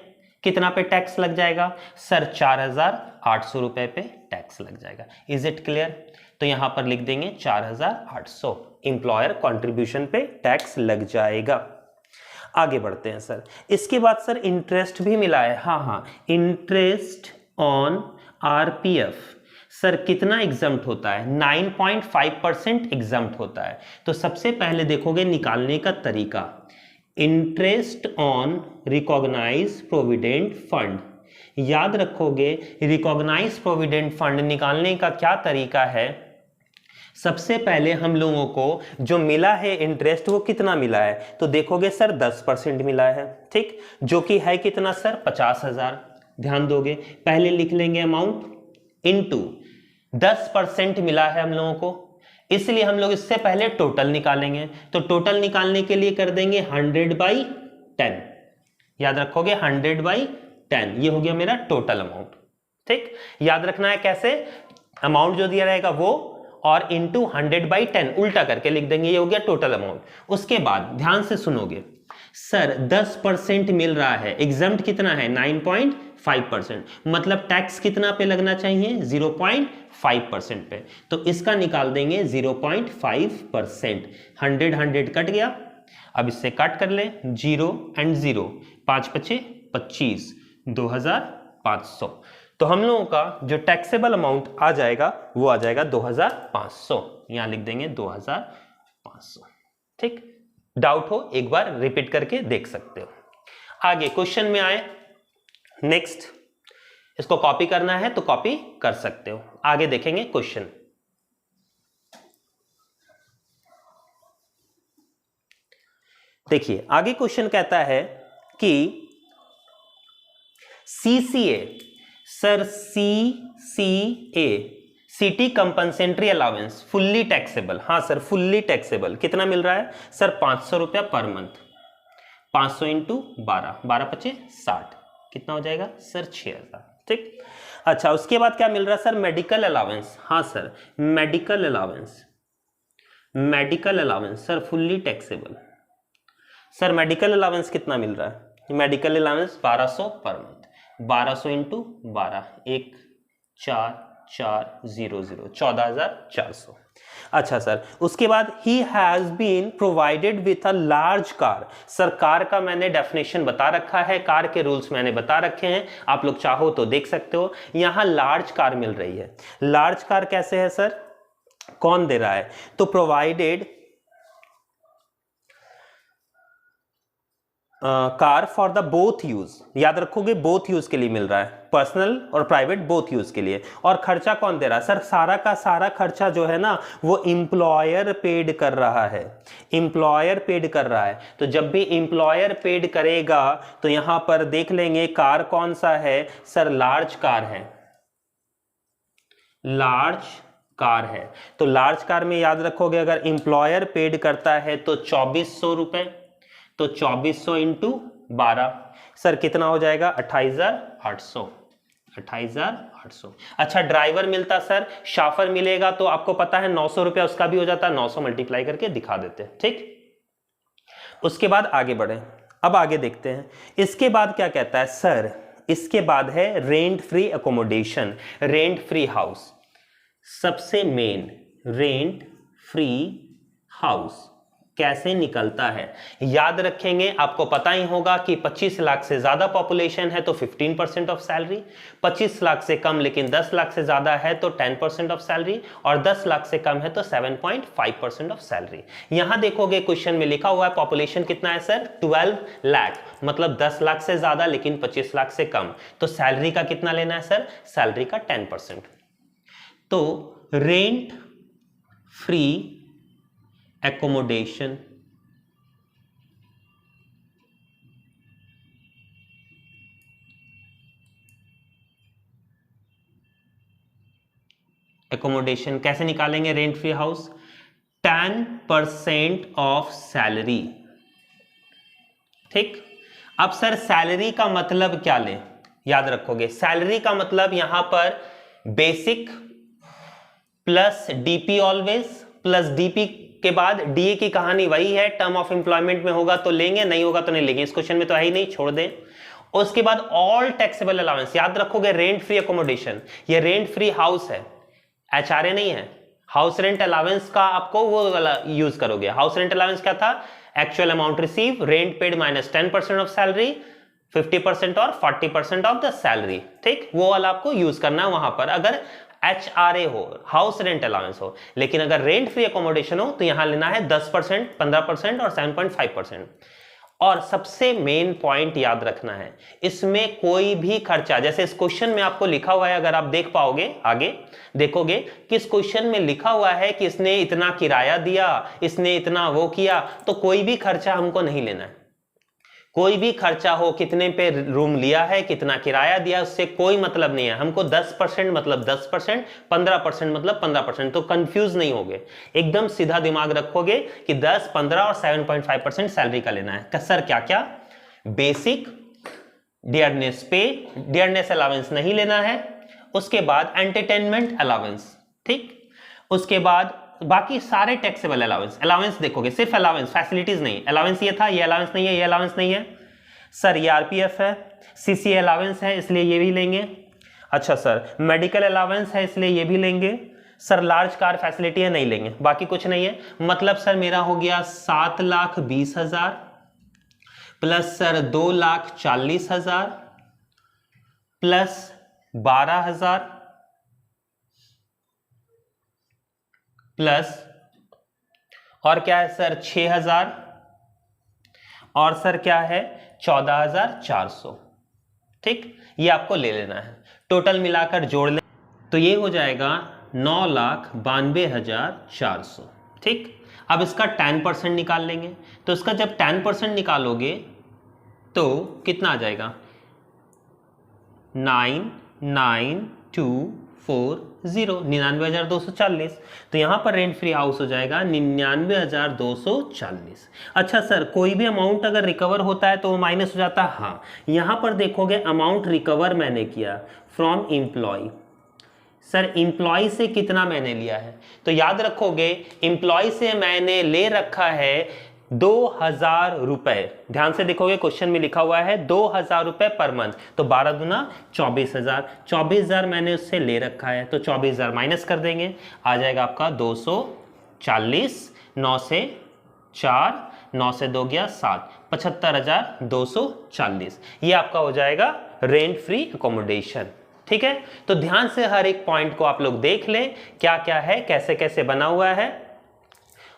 कितना पे टैक्स लग जाएगा सर, 4,800 रुपए पे टैक्स लग जाएगा। Is it clear? तो यहां पर लिख देंगे 4,800 इंप्लॉयर कंट्रीब्यूशन पे टैक्स लग जाएगा। आगे बढ़ते हैं सर। इसके बाद सर इंटरेस्ट भी मिला है। हाँ, इंटरेस्ट ऑन आरपीएफ सर कितना एग्जम्प्ट होता है, 9.5% एग्जम्प्ट होता है। तो सबसे पहले देखोगे निकालने का तरीका, interest on recognise provident fund. याद रखोगे रिकॉग्नाइज प्रोविडेंट फंड निकालने का क्या तरीका है, सबसे पहले हम लोगों को जो मिला है इंटरेस्ट वो कितना मिला है, तो देखोगे सर 10% मिला है। ठीक, जो कि है कितना सर, 50,000। ध्यान दोगे, पहले लिख लेंगे अमाउंट इनटू 10% मिला है हम लोगों को, इसलिए हम लोग इससे पहले टोटल निकालेंगे। तो टोटल निकालने के लिए कर देंगे 100/10। याद रखोगे 100/10, ये हो गया मेरा टोटल अमाउंट। ठीक, याद रखना है कैसे, अमाउंट जो दिया रहेगा वो, और इंटू 100/10 उल्टा करके लिख देंगे, ये हो गया टोटल अमाउंट। उसके बाद ध्यान से सुनोगे, सर 10% मिल रहा है, एग्जम्प्ट कितना है 9.5%, मतलब टैक्स कितना पे लगना चाहिए 0.5% पे, तो इसका निकाल देंगे 0.5%। 100 कट गया, अब इससे काट कर ले, 0 एंड 0, 5 पचे 25, 2500। तो हम लोगों का जो टैक्सेबल अमाउंट आ जाएगा वो आ जाएगा 2500, यहां लिख देंगे 2500। ठीक, डाउट हो एक बार रिपीट करके देख सकते हो। आगे क्वेश्चन में आए, नेक्स्ट इसको कॉपी करना है तो कॉपी कर सकते हो। आगे देखेंगे क्वेश्चन। देखिए आगे क्वेश्चन कहता है कि CCA, sir CCA city compensatory allowance fully taxable, हाँ सर फुल्ली टैक्सेबल, कितना मिल रहा है सर 500 रुपया पर मंथ, 500 इंटू 12, 12 पचे 60, कितना हो जाएगा सर 6000। ठीक, अच्छा उसके बाद क्या मिल रहा है सर मेडिकल अलाउंस, हाँ sir medical allowance, medical allowance sir fully taxable. Sir medical allowance कितना मिल रहा है, medical allowance 1200 per month, 1200 into 12, 1440, 14400। अच्छा सर उसके बाद ही has been provided with a large car, sir car का मैंने डेफिनेशन बता रखा है, कार के रूल्स मैंने बता रखे हैं, आप लोग चाहो तो देख सकते हो। यहां लार्ज कार मिल रही है, लार्ज कार कैसे है सर, कौन दे रहा है, तो provided car for the both use, याद रखोगे बोथ यूज के लिए मिल रहा है, पर्सनल और प्राइवेट बोथ यूज के लिए। और खर्चा कौन दे रहा है सर, सारा का सारा खर्चा जो है ना वो एम्प्लॉयर पेड कर रहा है, एम्प्लॉयर पेड कर रहा है। तो जब भी एम्प्लॉयर पेड करेगा तो यहां पर देख लेंगे कार कौन सा है सर, लार्ज कार है, लार्ज कार है। तो लार्ज कार में याद रखोगे अगर एम्प्लॉयर पेड करता है तो 2400 रुपए, तो 2400 इंटू 12 सर कितना हो जाएगा 28800, 28800। अच्छा ड्राइवर मिलता सर, शाफर मिलेगा तो आपको पता है 900 रुपया उसका भी हो जाता है, 900 मल्टीप्लाई करके दिखा देते हैं। ठीक, उसके बाद आगे बढ़े, अब आगे देखते हैं इसके बाद क्या कहता है सर, इसके बाद है rent free accommodation, rent free house, सबसे मेन रेंट फ्री हाउस कैसे निकलता है, याद रखेंगे आपको पता ही होगा कि 25 लाख से ज्यादा पॉपुलेशन है तो 15% ऑफ सैलरी, 25 लाख से कम लेकिन 10 लाख से ज्यादा है तो 10% ऑफ सैलरी, और 10 लाख से कम है तो 7.5% ऑफ सैलरी। यहां देखोगे क्वेश्चन में लिखा हुआ है पॉपुलेशन कितना है सर 12 लाख, मतलब 10 लाख से ज्यादा लेकिन 25 लाख से कम, तो सैलरी का कितना लेना है सर, सैलरी का 10%। तो रेंट फ्री एकोमोडेशन, एकोमोडेशन कैसे निकालेंगे rent free house, 10% of salary. ठीक, अब सर सैलरी का मतलब क्या ले, याद रखोगे सैलरी का मतलब यहां पर basic plus DP always, plus DP के बाद डीए की कहानी वही है, टर्म ऑफ एम्प्लॉयमेंट में होगा तो लेंगे, नहीं होगा तो नहीं लेंगे, इस क्वेश्चन में तो है ही नहीं, छोड़ दें। उसके बाद ऑल टैक्सेबल अलाउंस, याद रखोगे रेंट फ्री अकोमोडेशन, ये रेंट फ्री हाउस है, एचआरए नहीं है, हाउस रेंट अलाउंस का आपको वो यूज करोगे। हाउस रेंट अलाउंस क्या था, actual amount receive, rent paid minus 10% of salary, 50% और 40% ऑफ द सैलरी। ठीक, वो वाला आपको यूज करना है वहां पर अगर एचआरए हो, हाउस रेंट अलाउंस हो। लेकिन अगर रेंट फ्री अकोमोडेशन हो तो यहां लेना है 10%, 15% और 7.5%। और सबसे मेन पॉइंट याद रखना है, इसमें कोई भी खर्चा, जैसे इस क्वेश्चन में आपको लिखा हुआ है, अगर आप देख पाओगे आगे देखोगे कि इस क्वेश्चन में लिखा हुआ है कि इसने इतना किराया दिया, इसने इतना वो किया, तो कोई भी खर्चा हमको नहीं लेना है। कोई भी खर्चा हो, कितने पे रूम लिया है, कितना किराया दिया, उससे कोई मतलब नहीं है हमको। 10% मतलब 10%, 15% मतलब 15%। तो कंफ्यूज नहीं होगे, एकदम सीधा दिमाग रखोगे कि 10, 15 और 7.5% सैलरी का लेना है। सर क्या क्या, बेसिक, डियरनेस पे, डियरनेस अलाउंस नहीं लेना है। उसके बाद एंटरटेनमेंट अलाउंस, ठीक, उसके बाद बाकी सारे टैक्सेबल अलाउंस। अलाउंस देखोगे सिर्फ अलाउंस, फैसिलिटीज नहीं। अलाउंस ये था, ये अलाउंस नहीं है, ये अलाउंस नहीं है सर, ये आरपीएफ है, सीसीए अलाउंस है इसलिए ये भी लेंगे। अच्छा सर मेडिकल अलाउंस है इसलिए ये भी लेंगे। सर लार्ज कार फैसिलिटी है, नहीं लेंगे, बाकी कुछ नहीं है। मतलब सर मेरा हो गया 7,20,000 प्लस सर 2,40,000 प्लस 12,000 प्लस और क्या है सर 6,000 और सर क्या है 14,400, ठीक, ये आपको ले लेना है। टोटल मिलाकर जोड़ ले तो ये हो जाएगा 9,92,400, ठीक। अब इसका 10% निकाल लेंगे, तो इसका जब 10% निकालोगे तो कितना आ जाएगा 99240, 99,240। तो यहां पर रेंट फ्री हाउस हो जाएगा 99,240। अच्छा सर कोई भी अमाउंट अगर रिकवर होता है तो वो माइनस हो जाता है, हाँ। यहां पर देखोगे अमाउंट रिकवर मैंने किया फ्रॉम एम्प्लॉय, सर एम्प्लॉय से कितना मैंने लिया है, तो याद रखोगे एम्प्लॉय से मैंने ले रखा है 2,000 रुपए। ध्यान से देखोगे क्वेश्चन में लिखा हुआ है 2,000 रुपए पर मंथ, तो 12 दूना 24,000, 24,000 मैंने उससे ले रखा है, तो 24,000 माइनस कर देंगे, आ जाएगा आपका 240, 9 से 4, 9 से 2 गया 7, 75,240। ये आपका हो जाएगा रेंट फ्री अकोमोडेशन, ठीक है। तो ध्यान से हर एक पॉइंट को आप लोग देख लें क्या क्या है, कैसे कैसे बना हुआ है।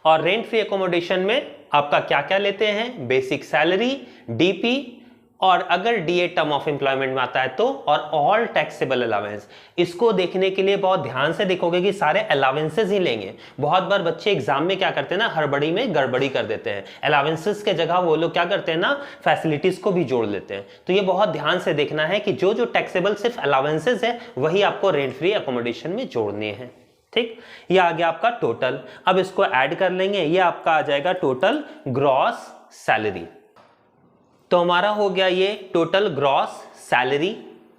और रेंट फ्री अकोमोडेशन में आपका क्या क्या लेते हैं, बेसिक सैलरी, डीपी, और अगर डीए टर्म ऑफ एम्प्लॉयमेंट में आता है तो, और ऑल टैक्सेबल अलाउंस। इसको देखने के लिए बहुत ध्यान से देखोगे कि सारे अलाउंसेस ही लेंगे। बहुत बार बच्चे एग्जाम में क्या करते हैं ना, हड़बड़ी में गड़बड़ी कर देते हैं, अलाउंसेस के जगह वो लोग क्या करते हैं ना, फैसिलिटीज को भी जोड़ लेते हैं। तो ये बहुत ध्यान से देखना है कि जो जो टैक्सेबल सिर्फ अलाउंसेस है वही आपको रेंट फ्री अकोमोडेशन में जोड़ने हैं, ठीक। ये आ गया आपका टोटल। अब इसको ऐड कर लेंगे, ये आपका आ जाएगा टोटल ग्रॉस सैलरी। तो हमारा हो गया ये total gross salary,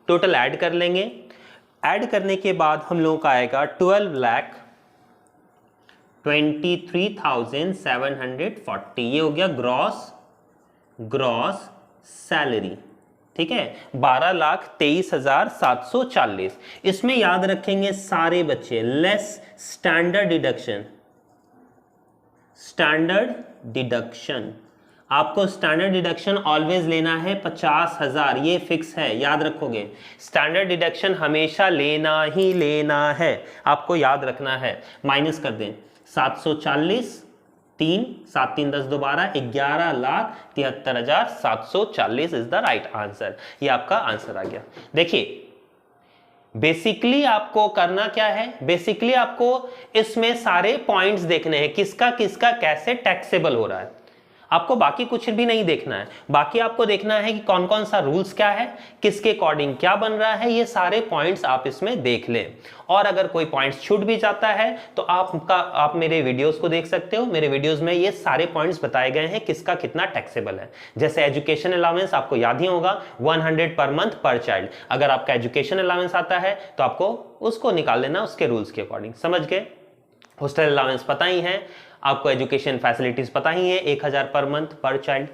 total add कर लेंगे। ऐड करने के बाद हम लोगों का आएगा 12,23,740, ये हो गया ग्रॉस सैलरी, ठीक है। 12,23,740। इसमें याद रखेंगे सारे बच्चे लेस स्टैंडर्ड डिडक्शन, आपको स्टैंडर्ड डिडक्शन ऑलवेज लेना है 50,000, ये फिक्स है, याद रखोगे। स्टैंडर्ड डिडक्शन हमेशा लेना ही लेना है, आपको याद रखना है। माइनस कर दें 740, 3 7 3 10 12, 11,73,740 इज द राइट आंसर। ये आपका आंसर आ गया। देखिए बेसिकली आपको करना क्या है, बेसिकली आपको इसमें सारे पॉइंट्स देखने हैं, किसका किसका कैसे टैक्सेबल हो रहा है। आपको बाकी कुछ भी नहीं देखना है, बाकी आपको देखना है कि कौन कौन सा रूल्स क्या है, किसके अकॉर्डिंग क्या बन रहा है, ये सारे पॉइंट्स आप इसमें देख लें। और अगर कोई पॉइंट्स छूट भी जाता है तो आप मेरे वीडियोस को देख सकते हो, मेरे वीडियोस में ये सारे पॉइंट्स बताए गए हैं किसका कितना टैक्सेबल है। जैसे एजुकेशन अलाउंस आपको याद ही होगा 100 पर मंथ पर चाइल्ड, अगर आपका एजुकेशन अलाउंस आता है तो आपको उसको निकाल लेना उसके रूल्स के अकॉर्डिंग, समझ गए। हॉस्टल अलाउंस पता ही है आपको, एजुकेशन फैसिलिटीज पता ही है 1,000 पर मंथ पर चाइल्ड,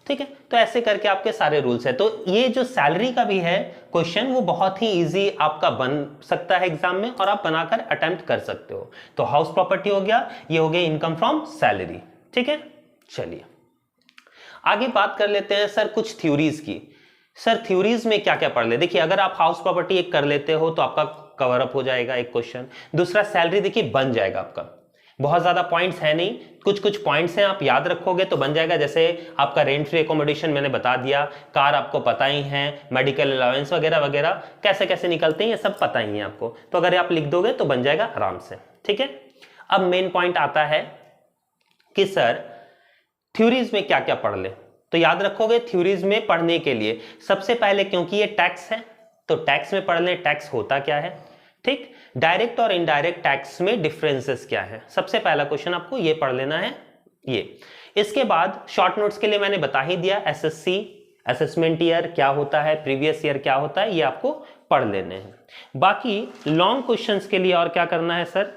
ठीक है। तो ऐसे करके आपके सारे रूल्स है। तो ये जो सैलरी का भी है क्वेश्चन वो बहुत ही इजी आपका बन सकता है एग्जाम में, और आप बनाकर अटेम्प्ट कर सकते हो। तो हाउस प्रॉपर्टी हो गया, ये हो गया इनकम फ्रॉम सैलरी, ठीक है। चलिए आगे बात कर लेते हैं सर कुछ थ्योरीज की। सर थ्योरीज में क्या क्या पढ़ ले, देखिए अगर आप हाउस प्रॉपर्टी एक कर लेते हो तो आपका कवर अप हो जाएगा एक क्वेश्चन। दूसरा सैलरी देखिए बन जाएगा आपका, बहुत ज्यादा पॉइंट्स है नहीं, कुछ कुछ पॉइंट्स हैं, आप याद रखोगे तो बन जाएगा। जैसे आपका रेंट फ्री एकोमोडेशन मैंने बता दिया, कार आपको पता ही है, मेडिकल अलाउंस वगैरह वगैरह कैसे कैसे निकलते हैं ये सब पता ही है आपको, तो अगर आप लिख दोगे तो बन जाएगा आराम से, ठीक है। अब मेन पॉइंट आता है कि सर थ्योरीज में क्या क्या पढ़ ले, तो याद रखोगे थ्योरीज में पढ़ने के लिए सबसे पहले, क्योंकि ये टैक्स है तो टैक्स में पढ़ ले टैक्स होता क्या है, ठीक। डायरेक्ट और इनडायरेक्ट टैक्स में डिफरेंसेस क्या है, सबसे पहला क्वेश्चन आपको ये पढ़ लेना है ये। इसके बाद शॉर्ट नोट्स के लिए मैंने बता ही दिया, एसएससी असेसमेंट ईयर क्या होता है, प्रीवियस ईयर क्या होता है, ये आपको पढ़ लेने हैं। बाकी लॉन्ग क्वेश्चंस के लिए और क्या करना है सर,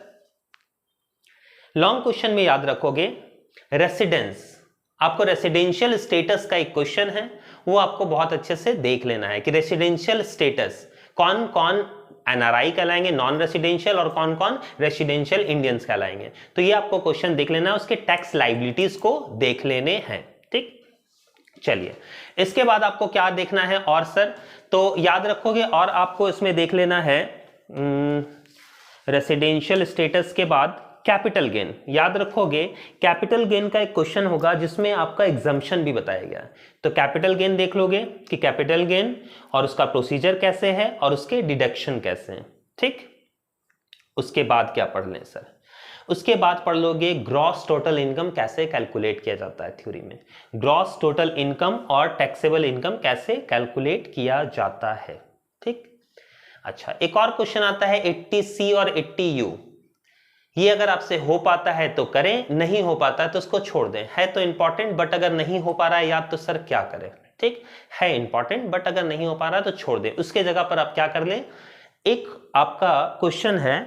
लॉन्ग क्वेश्चन में याद रखोगे रेसिडेंस, आपको रेसिडेंशियल स्टेटस का एक क्वेश्चन है, वो आपको बहुत अच्छे से देख लेना है कि रेसिडेंशियल स्टेटस कौन कौन एनआरआई कहलाएंगे नॉन रेसिडेंशियल और कौन कौन रेसिडेंशियल इंडियंस कहलाएंगे। तो ये आपको क्वेश्चन देख लेना है, उसके टैक्स लाइबिलिटीज को देख लेने हैं। ठीक, चलिए इसके बाद आपको क्या देखना है और सर, तो याद रखोगे और आपको इसमें देख लेना है रेसिडेंशियल स्टेटस के बाद कैपिटल गेन। याद रखोगे कैपिटल गेन का एक क्वेश्चन होगा जिसमें आपका एग्जम्पशन भी बताया गया है, तो कैपिटल गेन देख लोगे कि कैपिटल गेन और उसका प्रोसीजर कैसे है और उसके डिडक्शन कैसे हैं। ठीक, उसके बाद क्या पढ़ लें सर, उसके बाद पढ़ लोगे ग्रॉस टोटल इनकम कैसे कैलकुलेट किया जाता है थ्योरी में, ग्रॉस टोटल इनकम और टैक्सेबल इनकम कैसे कैलकुलेट किया जाता है। ठीक, अच्छा एक और क्वेश्चन आता है 80C और 80U, ये अगर आपसे हो पाता है तो करें, नहीं हो पाता है तो उसको छोड़ दें। है तो इंपॉर्टेंट बट अगर नहीं हो पा रहा है याद तो सर क्या करें। ठीक है, इंपॉर्टेंट बट अगर नहीं हो पा रहा है तो छोड़ दें। उसके जगह पर आप क्या कर लें, एक आपका क्वेश्चन है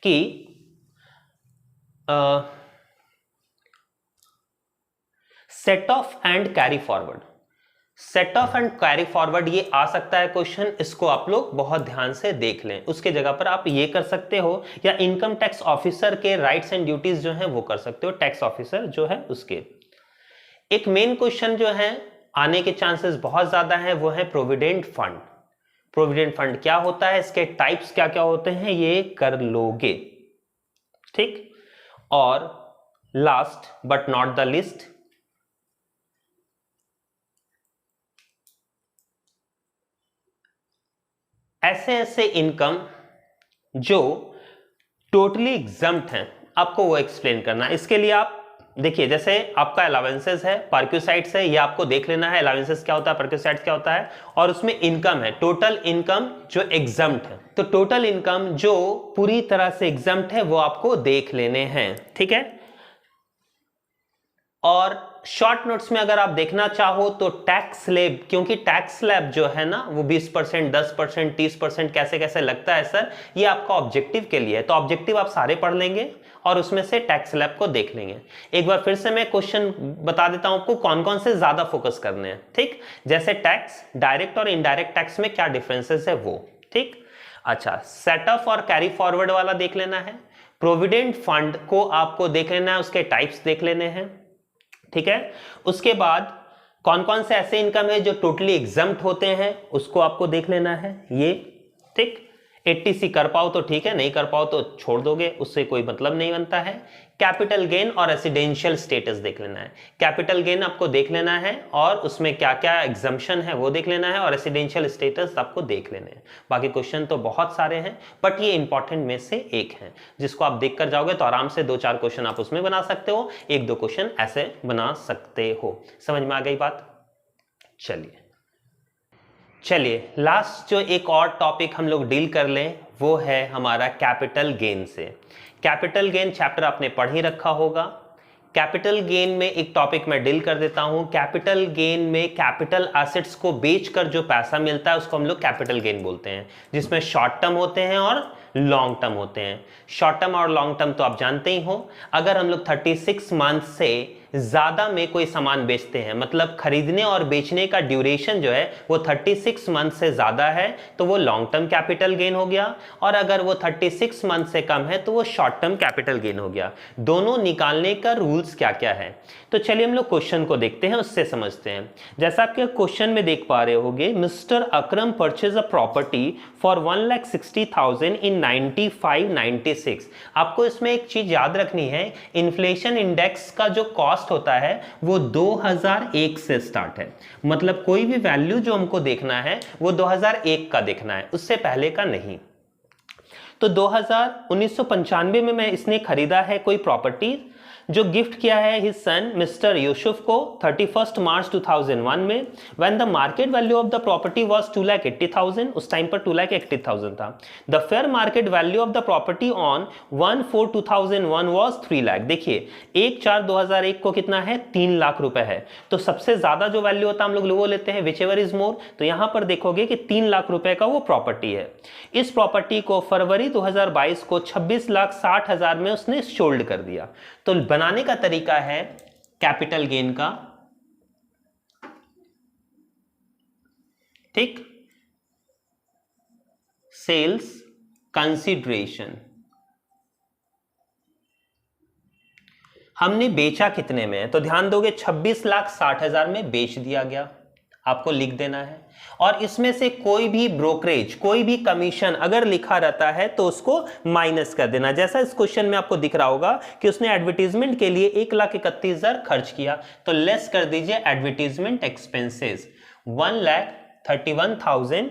कि set of and carry forward, set of and carry forward ये आ सकता है क्वेश्चन, इसको आप लोग बहुत ध्यान से देख लें। उसके जगह पर आप ये कर सकते हो या इनकम टैक्स ऑफिसर के राइट्स एंड ड्यूटीज जो हैं वो कर सकते हो, टैक्स ऑफिसर जो है उसके। एक मेन क्वेश्चन जो है आने के चांसेस बहुत ज्यादा है वो है प्रोविडेंट फंड। प्रोविडेंट फंड क्या होता है, इसके टाइप्स क्या क्या होते हैं ये कर लोगे। ठीक, और last but not the list, ऐसे ऐसे इनकम जो टोटली एग्जम्प्ट हैं आपको वो एक्सप्लेन करना है। इसके लिए आप देखिए जैसे आपका अलाउंसेस है, परक्यूसाइट्स है, ये आपको देख लेना है अलाउंसेस क्या होता है, परक्यूसाइट्स क्या होता है, और उसमें इनकम है टोटल इनकम जो एग्जम्प्ट है, तो टोटल इनकम जो पूरी तरह से एग्जम्प्ट है वो आपको देख लेने हैं। ठीक है, और शॉर्ट नोट्स में अगर आप देखना चाहो तो टैक्स स्लैब, क्योंकि टैक्स स्लैब जो है ना वो 20%, 10%, 30% कैसे कैसे लगता है सर, ये आपका ऑब्जेक्टिव के लिए है, तो ऑब्जेक्टिव आप सारे पढ़ लेंगे और उसमें से टैक्स स्लैब को देख लेंगे। एक बार फिर से मैं क्वेश्चन बता देता हूं आपको कौन कौन से ज्यादा फोकस करने हैं। ठीक, जैसे टैक्स डायरेक्ट और इनडायरेक्ट टैक्स में क्या डिफरेंसेस है वो। ठीक, अच्छा सेट ऑफ और कैरी फॉरवर्ड वाला देख लेना है, प्रोविडेंट फंड को आपको देख लेना है, उसके टाइप्स देख लेने हैं। ठीक है, उसके बाद कौन कौन से ऐसे इनकम है जो टोटली एग्जम्प्ट होते हैं उसको आपको देख लेना है ये। ठीक, 80C कर पाओ तो ठीक है, नहीं कर पाओ तो छोड़ दोगे, उससे कोई मतलब नहीं बनता है। कैपिटल गेन और रेसिडेंशियल स्टेटस देख लेना है, कैपिटल गेन आपको देख लेना है और उसमें क्या क्या एग्जम्पशन है वो देख लेना है, और रेसिडेंशियल स्टेटस आपको देख लेने हैं। बाकी क्वेश्चन तो बहुत सारे हैं बट ये इंपॉर्टेंट में से एक है जिसको आप देख कर जाओगे तो आराम से 2-4 क्वेश्चन आप उसमें बना सकते हो, 1-2 क्वेश्चन ऐसे बना सकते हो। समझ में आ गई बात? चलिए लास्ट जो एक और टॉपिक हम लोग डील कर लें वो है हमारा कैपिटल गेन से। कैपिटल गेन चैप्टर आपने पढ़ ही रखा होगा। कैपिटल गेन में एक टॉपिक मैं डील कर देता हूं। कैपिटल गेन में कैपिटल एसेट्स को बेचकर जो पैसा मिलता है उसको हम लोग कैपिटल गेन बोलते हैं, जिसमें शॉर्ट टर्म होते हैं और लॉन्ग टर्म होते हैं। शॉर्ट टर्म और लॉन्ग टर्म तो आप जानते ही हो, अगर हम लोग 36 मंथ से ज्यादा में कोई सामान बेचते हैं, मतलब खरीदने और बेचने का ड्यूरेशन जो है वो 36 मंथ से ज्यादा है तो वो लॉन्ग टर्म कैपिटल गेन हो गया, और अगर वो 36 मंथ से कम है तो वो शॉर्ट टर्म कैपिटल गेन हो गया। दोनों निकालने का रूल्स क्या क्या है, तो चलिए हम लोग क्वेश्चन को देखते हैं, उससे समझते हैं। जैसा आपके क्वेश्चन में देख पा रहे होगे, mister Akram purchase a property for 1,60,000 इन 95-96। आपको इसमें एक चीज याद रखनी है, इन्फ्लेशन इंडेक्स का जो कॉस्ट होता है वो 2001 से स्टार्ट है, मतलब कोई भी वैल्यू जो हमको देखना है वो 2001 का देखना है, उससे पहले का नहीं। तो 1995 में मैं इसने खरीदा है कोई प्रॉपर्टी, जो गिफ्ट किया है हिज सन मिस्टर यूसुफ को 31 मार्च 2001 में, when the market value of the property was 2,80,000, उस टाइम पर 2,80,000 था। The fair market value of the property on 1/4/2001 was 3 lakh. देखिए 1/4/2001 को कितना है, 3 लाख रुपए है। तो सबसे ज्यादा जो वैल्यू होता है हम लोग वो लेते हैं, विच एवर इज मोर। तो यहां पर देखोगे कि 3 लाख रुपए का वो प्रॉपर्टी है। इस प्रॉपर्टी को फरवरी 2022 को 26,60,000 में उसने सोल्ड कर दिया। तो बनाने का तरीका है कैपिटल गेन का, ठीक, सेल्स कंसीडरेशन। हमने बेचा कितने में है, तो ध्यान दोगे 26,60,000 में बेच दिया गया, आपको लिख देना है। और इसमें से कोई भी ब्रोकरेज, कोई भी कमीशन अगर लिखा रहता है तो उसको माइनस कर देना। जैसा इस क्वेश्चन में आपको दिख रहा होगा कि उसने एडवर्टीजमेंट के लिए 1,31,000 खर्च किया, तो लेस कर दीजिए एडवर्टीजमेंट एक्सपेंसेस, 1,31,000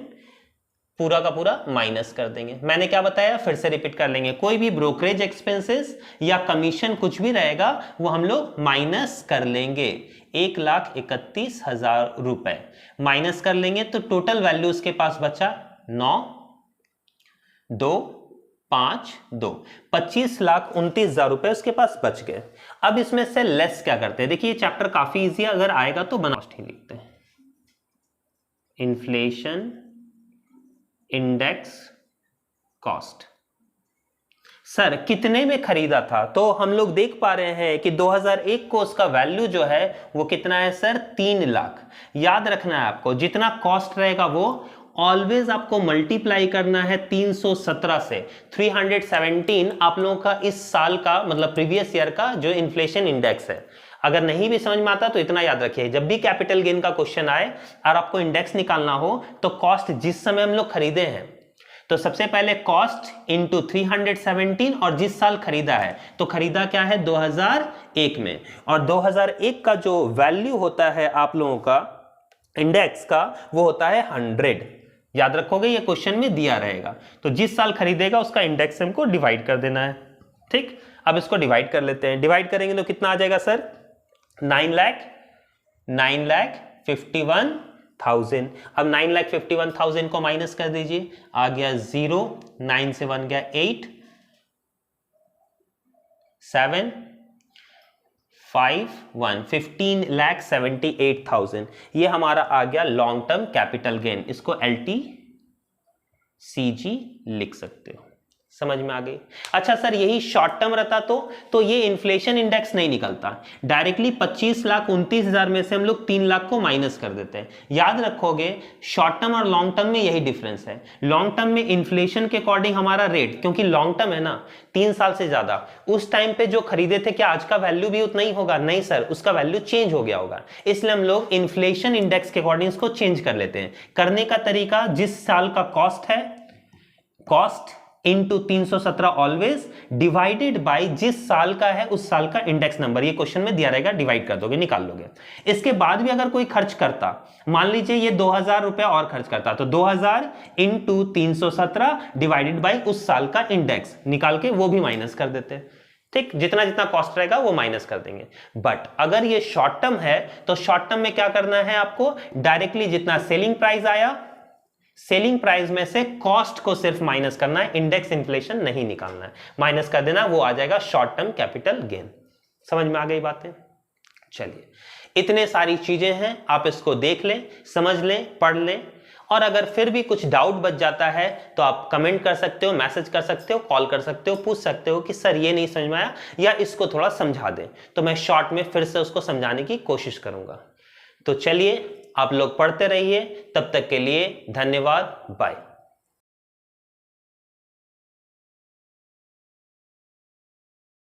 पूरा का पूरा माइनस कर देंगे। मैंने क्या बताया, फिर से रिपीट कर लेंगे। कोई भी ब्रोकरेज एक्सपेंसेस या कमीशन कुछ भी रहेगा वो हम लोग माइनस कर लेंगे। 1,31,000 रुपए माइनस कर लेंगे तो टोटल वैल्यू उसके पास बचा 9,252, 25,29,000 रुपए उसके पास बच गए। अब इसमें से लेस क्या करते हैं, देखिए चैप्टर काफी इजी है, अगर आएगा तो बना ही लिखते हैं। Inflation index cost. सर कितने में खरीदा था, तो हम लोग देख पा रहे हैं कि 2001 को उसका वैल्यू जो है वो कितना है सर, 3 लाख। याद रखना है आपको, जितना कॉस्ट रहेगा वो ऑलवेज आपको मल्टीप्लाई करना है 317 से। 317 आप लोगों का इस साल का मतलब प्रीवियस ईयर का जो इन्फ्लेशन इंडेक्स है। अगर नहीं भी समझ में आता तो इतना याद रखिए, जब भी कैपिटल गेन का क्वेश्चन आए और आपको इंडेक्स निकालना हो तो कॉस्ट जिस समय हम लोग खरीदे हैं, तो सबसे पहले कॉस्ट इंटू 317 और जिस साल खरीदा है, तो खरीदा क्या है 2001 में, और 2001 का जो वैल्यू होता है आप लोगों का इंडेक्स का वो होता है 100। याद रखोगे ये क्वेश्चन में दिया रहेगा, तो जिस साल खरीदेगा उसका इंडेक्स हमको डिवाइड कर देना है। ठीक, अब इसको डिवाइड कर लेते हैं। डिवाइड करेंगे तो कितना आ जाएगा सर, 9,51,000। अब 9,51,000 को माइनस कर दीजिए, आ गया 0, 9 से 1 गया 8, 7, 5, 1, 15,78,000। ये हमारा आ गया लॉन्ग टर्म कैपिटल गेन। इसको LTCG लिख सकते हो। समझ में आ गई। अच्छा सर यही शॉर्ट टर्म रहता तो ये इन्फ्लेशन इंडेक्स नहीं निकलता, डायरेक्टली 25,29,000 में से हम लोग 3 लाख को माइनस कर देते हैं। याद रखोगे शॉर्ट टर्म और लॉन्ग टर्म में यही डिफरेंस है। लॉन्ग टर्म में इन्फ्लेशन के अकॉर्डिंग हमारा रेट, क्योंकि लॉन्ग टर्म है ना 3 साल से ज्यादा, उस टाइम पे जो खरीदे थे क्या आज का वैल्यू भी उतना ही होगा? नहीं सर, उसका वैल्यू चेंज हो गया होगा। इसलिए हम लोग इन्फ्लेशन इंडेक्स के अकॉर्डिंग इसको चेंज कर लेते हैं। करने का तरीका, जिस साल का कॉस्ट है, cost into 317 always divided by जिस साल का है उस साल का इंडेक्स नंबर। ये क्वेश्चन में दिया रहेगा, डिवाइड कर दोगे, निकाल लोगे। इसके बाद भी अगर कोई खर्च करता, मान लीजिए ये 2,000 रुपए और खर्च करता, तो 2,000 इंटू 317 डिवाइडेड बाय उस साल का इंडेक्स निकाल के वो भी माइनस कर देते। ठीक, जितना जितना कॉस्ट रहेगा वो माइनस कर देंगे। बट अगर ये शॉर्ट टर्म है तो शॉर्ट टर्म में क्या करना है आपको, डायरेक्टली जितना सेलिंग प्राइस आया, सेलिंग प्राइस में से कॉस्ट को सिर्फ माइनस करना है, इंडेक्स इन्फ्लेशन नहीं निकालना है, माइनस कर देना, वो आ जाएगा शॉर्ट टर्म कैपिटल गेन। समझ में आ गई बातें? चलिए, इतने सारी चीजें हैं, आप इसको देख लें, समझ लें, पढ़ लें, और अगर फिर भी कुछ डाउट बच जाता है तो आप कमेंट कर सकते हो, मैसेज कर सकते हो, कॉल कर सकते हो, पूछ सकते हो कि सर ये नहीं समझ में आया या इसको थोड़ा समझा दें, तो मैं शॉर्ट में फिर से उसको समझाने की कोशिश करूंगा। तो चलिए, आप लोग पढ़ते रहिए, तब तक के लिए धन्यवाद, बाय।